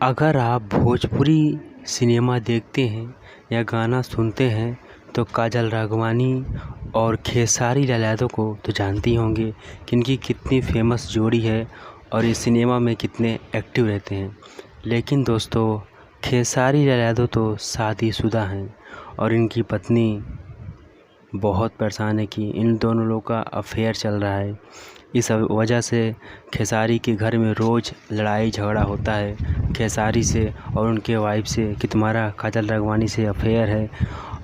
अगर आप भोजपुरी सिनेमा देखते हैं या गाना सुनते हैं तो काजल राघवानी और खेसारी लाल यादव को तो जानते ही होंगे कि इनकी कितनी फेमस जोड़ी है और इस सिनेमा में कितने एक्टिव रहते हैं। लेकिन दोस्तों, खेसारी लाल यादव तो शादीशुदा हैं और इनकी पत्नी बहुत परेशान है कि इन दोनों लोग का अफेयर चल रहा है। इस वजह से खेसारी के घर में रोज़ लड़ाई झगड़ा होता है खेसारी से और उनके वाइफ से कि तुम्हारा काजल राघवानी से अफेयर है,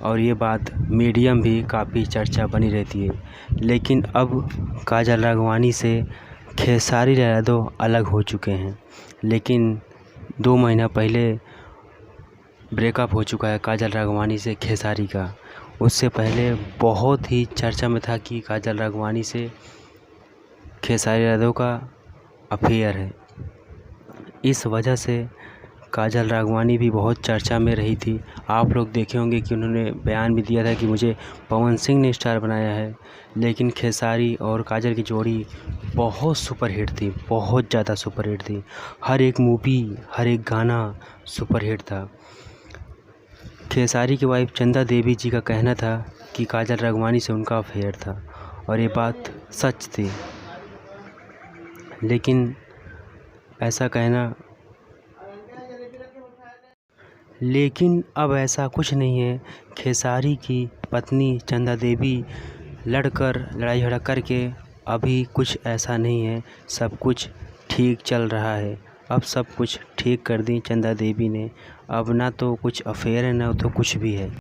और ये बात मीडिया में भी काफ़ी चर्चा बनी रहती है। लेकिन अब काजल राघवानी से खेसारी लाल यादव अलग हो चुके हैं। लेकिन 2 महीना पहले ब्रेकअप हो चुका है काजल राघवानी से खेसारी का। उससे पहले बहुत ही चर्चा में था कि काजल राघवानी से खेसारी यादव का अफेयर है। इस वजह से काजल राघवानी भी बहुत चर्चा में रही थी। आप लोग देखे होंगे कि उन्होंने बयान भी दिया था कि मुझे पवन सिंह ने स्टार बनाया है। लेकिन खेसारी और काजल की जोड़ी बहुत सुपरहिट थी, बहुत ज़्यादा सुपरहिट थी। हर एक मूवी, हर एक गाना सुपरहिट था। खेसारी की वाइफ चंदा देवी जी का कहना था कि काजल राघवानी से उनका अफेयर था और ये बात सच थी। लेकिन ऐसा कहना लेकिन अब ऐसा कुछ नहीं है। खेसारी की पत्नी चंदा देवी लड़ाई झगड़ा करके अभी कुछ ऐसा नहीं है, सब कुछ ठीक चल रहा है। अब सब कुछ ठीक कर दी चंदा देवी ने। अब ना तो कुछ अफेयर है, ना तो कुछ भी है।